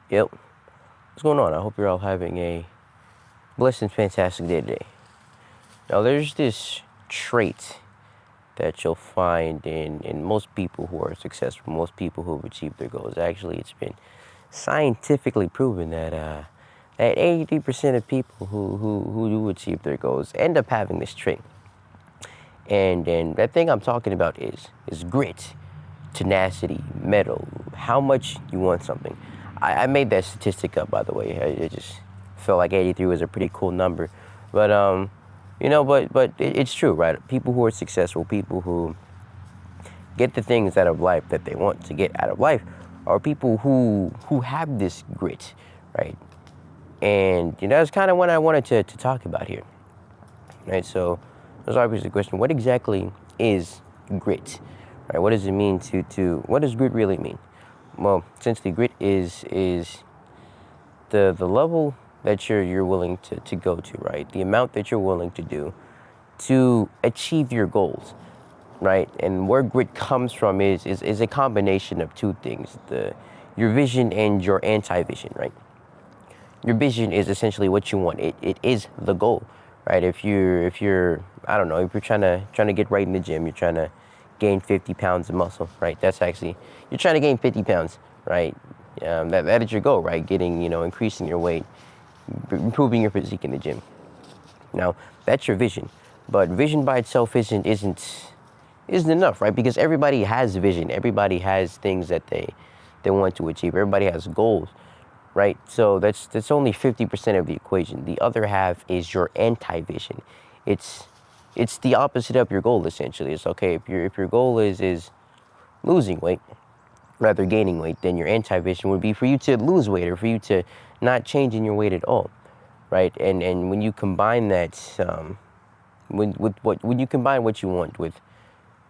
Yep. What's going on? I hope you're all having a blessed and fantastic day today. Now, there's this trait that you'll find in most people who are successful, most people who have achieved their goals. Actually, it's been scientifically proven that 83% of people who do achieve their goals end up having this trait. And that thing I'm talking about is grit, tenacity, mettle, how much you want something. I made that statistic up, by the way. I just felt like 83 was a pretty cool number. But, but it's true, right? People who are successful, people who get the things out of life that they want to get out of life are people who have this grit, right? And, that's kind of what I wanted to talk about here, right? So there's obviously the question, what exactly is grit? Right? What does it mean what does grit really mean? Well, essentially grit is the level that you're willing to go to, right? The amount that you're willing to do to achieve your goals, right? And where grit comes from is a combination of two things, your vision and your anti-vision, right? Your vision is essentially what you want. It is the goal, right? If you're I don't know, if you're trying to get right in the gym, you're trying to gain 50 pounds of muscle, right? That's actually, you're trying to gain 50 pounds, right? That is your goal, right? Getting, increasing your weight, improving your physique in the gym. Now, that's your vision. But vision by itself isn't enough, right? Because everybody has vision. Everybody has things that they want to achieve. Everybody has goals, right? So that's only 50% of the equation. The other half is your anti-vision. It's the opposite of your goal, essentially. It's okay, if your goal is losing weight, rather gaining weight, then your anti-vision would be for you to lose weight or for you to not change in your weight at all, right? And when you combine that, when you combine what you want with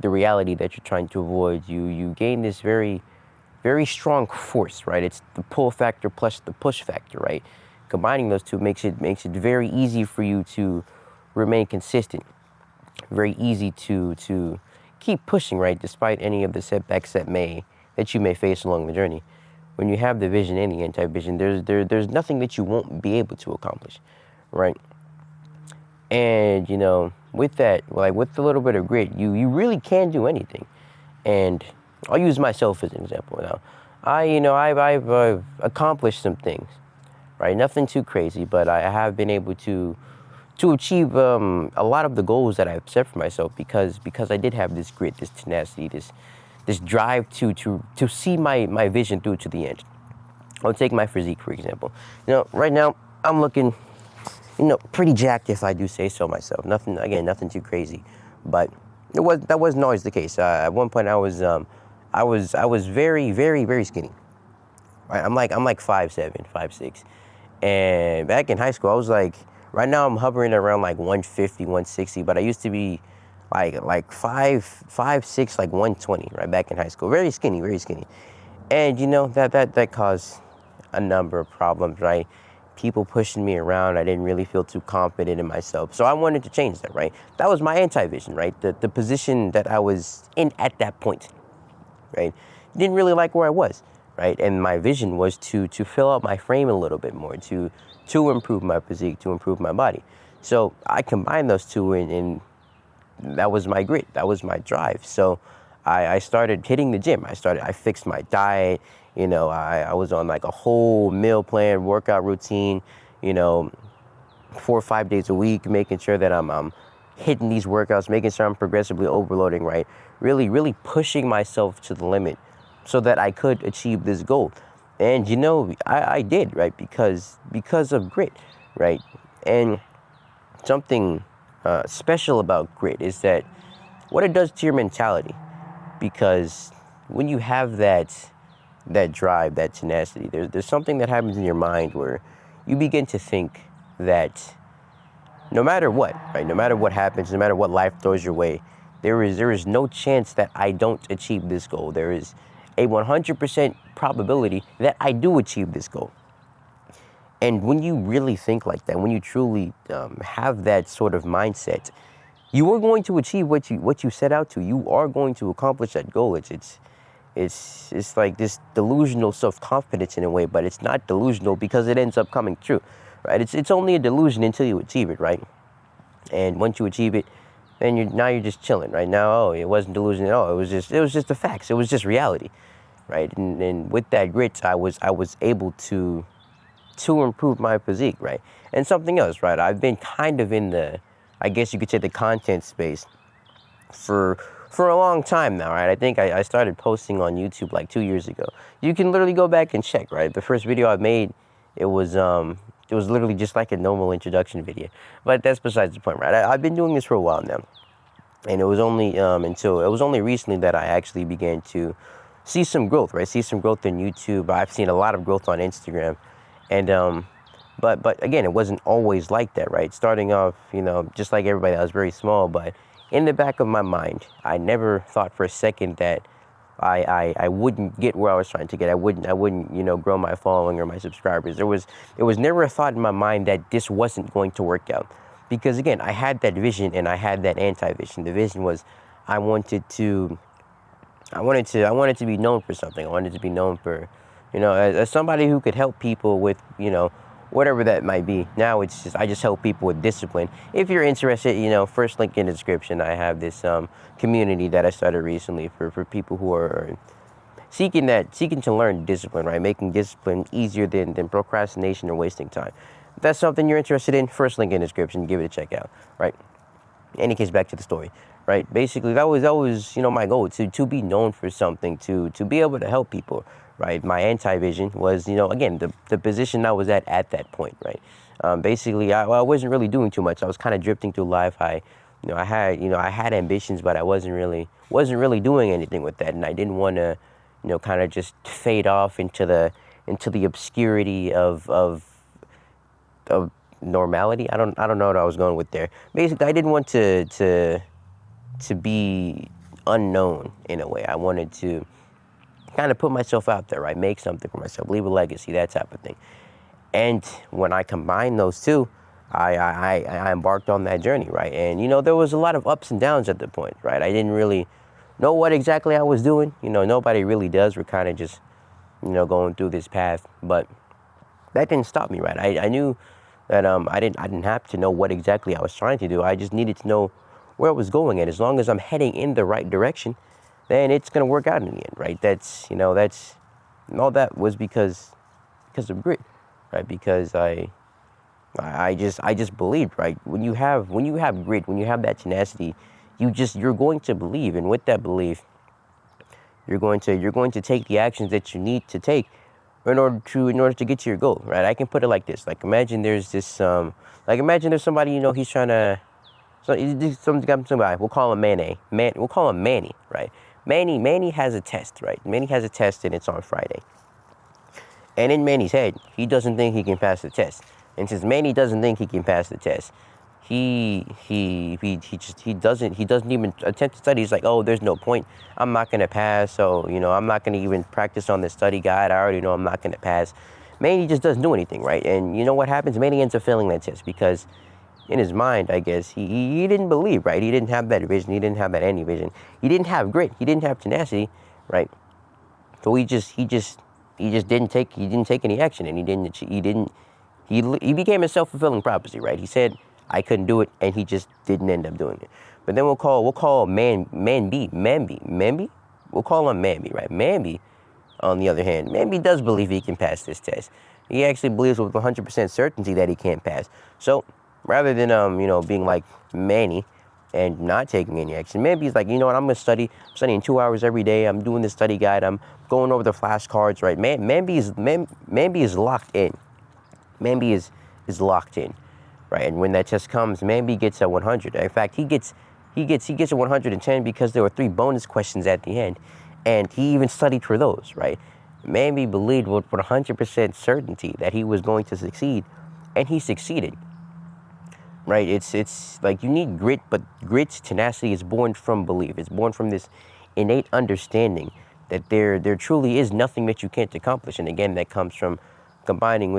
the reality that you're trying to avoid, you gain this very, very strong force, right? It's the pull factor plus the push factor, right? Combining those two makes it very easy for you to remain consistent. Very easy to keep pushing, right? Despite any of the setbacks that you may face along the journey. When you have the vision and the anti-vision, there's nothing that you won't be able to accomplish, right? And with that, like with a little bit of grit, you really can do anything. And I'll use myself as an example now. I've accomplished some things, right? Nothing too crazy, but I have been able to achieve a lot of the goals that I've set for myself because I did have this grit, this tenacity, this drive to see my vision through to the end. I'll take my physique, for example. Right now I'm looking, pretty jacked, if I do say so myself. Nothing too crazy, but that wasn't always the case. At one point I was very, very, very skinny. Right? I'm like 5'7", 5'6", and back in high school I was like. Right now I'm hovering around like 150, 160, but I used to be like 5'6", like 120, right, back in high school. Very skinny, very skinny. And that caused a number of problems, right? People pushing me around. I didn't really feel too confident in myself. So I wanted to change that, right? That was my anti-vision, right? The position that I was in at that point, right? Didn't really like where I was, right? And my vision was to fill out my frame a little bit more, to improve my physique, to improve my body. So I combined those two, and that was my grit. That was my drive. So I started hitting the gym. I fixed my diet. I was on like a whole meal plan, workout routine, 4 or 5 days a week, making sure that I'm hitting these workouts, making sure I'm progressively overloading, right? Really, really pushing myself to the limit so that I could achieve this goal. And I did, right? Because of grit, right? And something special about grit is that what it does to your mentality. Because when you have that drive, that tenacity, there's something that happens in your mind where you begin to think that no matter what, right? No matter what happens, no matter what life throws your way, there is no chance that I don't achieve this goal. There is a 100% probability that I do achieve this goal. And when you really think like that, when you truly have that sort of mindset, you are going to achieve what you set out to. You are going to accomplish that goal. It's It's like this delusional self-confidence in a way, but it's not delusional because it ends up coming true, right? It's only a delusion until you achieve it, right? And once you achieve it, then you're just chilling, right? Now, oh, it wasn't delusion at all. It was just the facts. It was just reality, right? And with that grit, I was able to improve my physique, right? And something else, right? I've been kind of in the, I guess you could say, the content space for a long time now, right? I think I started posting on YouTube like 2 years ago. You can literally go back and check, right? The first video I made, it was literally just like a normal introduction video. But that's besides the point, right? I've been doing this for a while now. And it was only only recently that I actually began to see some growth, right? See some growth in YouTube. I've seen a lot of growth on Instagram. And but again, it wasn't always like that, right? Starting off, just like everybody, I was very small, but in the back of my mind, I never thought for a second that I wouldn't get where I was trying to get. I wouldn't grow my following or my subscribers. It was never a thought in my mind that this wasn't going to work out, because again, I had that vision and I had that anti-vision. The vision was I wanted to be known for something. I wanted to be known for, as somebody who could help people with, whatever that might be. Now I just help people with discipline. If you're interested, first link in the description, I have this community that I started recently for people who are seeking to learn discipline, right? Making discipline easier than procrastination or wasting time. If that's something you're interested in, first link in the description, give it a check out, right? In any case, back to the story, right? Basically, that was my goal, to be known for something, to be able to help people, right? My anti-vision was, again, the position I was at that point, right? Basically, I wasn't really doing too much. I was kind of drifting through life. I had ambitions, but I wasn't really doing anything with that, and I didn't want to, kind of just fade off into the obscurity of normality. I don't know what I was going with there. Basically, I didn't want to be unknown in a way. I wanted to kind of put myself out there, right? Make something for myself, leave a legacy, that type of thing. And when I combined those two, I embarked on that journey, right? And there was a lot of ups and downs at the point, right? I didn't really know what exactly I was doing. Nobody really does. We're kind of just going through this path, but that didn't stop me, right? I knew that I didn't have to know what exactly I was trying to do. I just needed to know where I was going, and as long as I'm heading in the right direction, then it's gonna work out in the end, right? That's and all that was because of grit, right? Because I just believed, right? When you have grit, when you have that tenacity, you're going to believe, and with that belief, you're going to take the actions that you need to take in order to get to your goal, right? I can put it like this: like imagine there's somebody, he's trying to, somebody, we'll call him we'll call him Manny, right? Manny has a test, right? Manny has a test and it's on Friday. And in Manny's head, he doesn't think he can pass the test. And since Manny doesn't think he can pass the test, he doesn't even attempt to study. He's like, oh, there's no point. I'm not gonna pass. So I'm not gonna even practice on this study guide. I already know I'm not gonna pass. Manny just doesn't do anything, right? And you know what happens? Manny ends up failing that test because in his mind, I guess, he didn't believe, right? He didn't have that vision. He didn't have that any vision. He didn't have grit. He didn't have tenacity, right? So he didn't take any action, and he became a self-fulfilling prophecy, right? He said I couldn't do it, and he just didn't end up doing it. But then we'll call Mambi. We'll call him Mambi, right? Mambi, on the other hand, Mambi does believe he can pass this test. He actually believes with 100% certainty that he can't pass. So rather than being like Manny and not taking any action, Mambi's like, you know what, I'm studying 2 hours every day. I'm doing the study guide. I'm going over the flashcards, right? Mambi is locked in. Mambi is locked in, right? And when that test comes, Mambi gets a 100. In fact, he gets a 110 because there were 3 bonus questions at the end, and he even studied for those, right? Mambi believed with 100% certainty that he was going to succeed, and he succeeded. Right, it's like you need grit, but grit's tenacity is born from belief. It's born from this innate understanding that there truly is nothing that you can't accomplish. And again, that comes from combining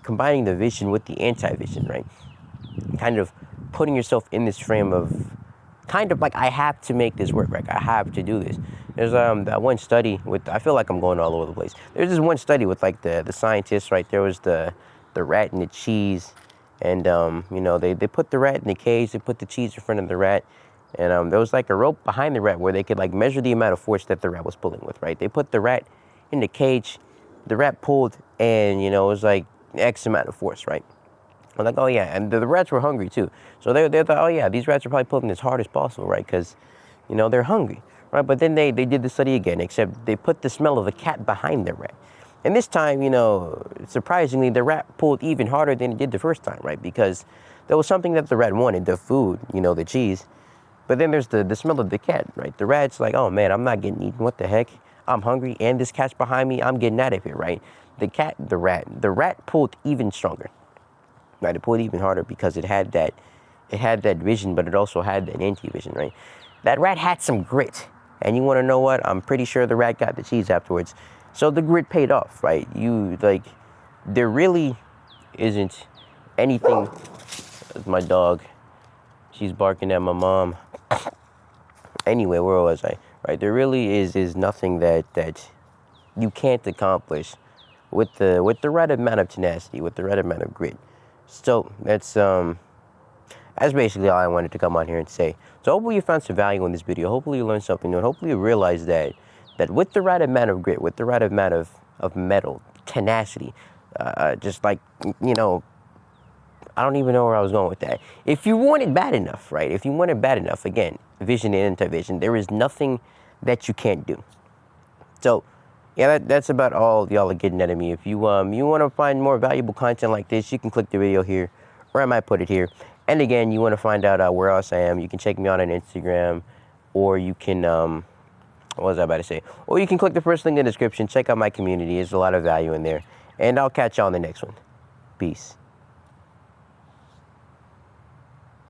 combining the vision with the anti-vision, right? Kind of putting yourself in this frame of kind of like, I have to make this work, right? I have to do this. There's that one study with, I feel like I'm going all over the place. There's this one study with like the scientists, right? There was the rat and the cheese, and you know, they put the rat in the cage, they put the cheese in front of the rat, and there was like a rope behind the rat where they could like measure the amount of force that the rat was pulling with, right? They put the rat in the cage, the rat pulled, and you know, it was like X amount of force, right? I'm like, oh yeah, and the rats were hungry too. So they thought, oh yeah, these rats are probably pulling as hard as possible, right? Because, you know, they're hungry, right? But then they did the study again, except they put the smell of the cat behind the rat. And this time, you know, surprisingly, the rat pulled even harder than it did the first time, right? Because there was something that the rat wanted, the food, you know, the cheese. But then there's the smell of the cat, right? The rat's like, oh man, I'm not getting eaten. What the heck? I'm hungry, and this cat's behind me. I'm getting out of here, right? The rat pulled even stronger. Right, it pulled even harder because it had that vision, but it also had that anti-vision, right? That rat had some grit, and you want to know what? I'm pretty sure the rat got the cheese afterwards. So the grit paid off, right? There really isn't anything. That's my dog. She's barking at my mom. Anyway, where was I? Right, there really is nothing that you can't accomplish with the right amount of tenacity, with the right amount of grit. So that's basically all I wanted to come on here and say. So hopefully you found some value in this video. Hopefully you learned something new, and hopefully you realize that with the right amount of grit, with the right amount of metal, tenacity, just like, you know, I don't even know where I was going with that. If you want it bad enough, right? If you want it bad enough, again, vision and anti-vision, there is nothing that you can't do. So yeah, that's about all y'all are getting out of me. If you want to find more valuable content like this, you can click the video here, or I might put it here. And again, you want to find out where else I am, you can check me out on Instagram, or you can, what was I about to say? Or you can click the first link in the description, check out my community. There's a lot of value in there. And I'll catch y'all on the next one. Peace.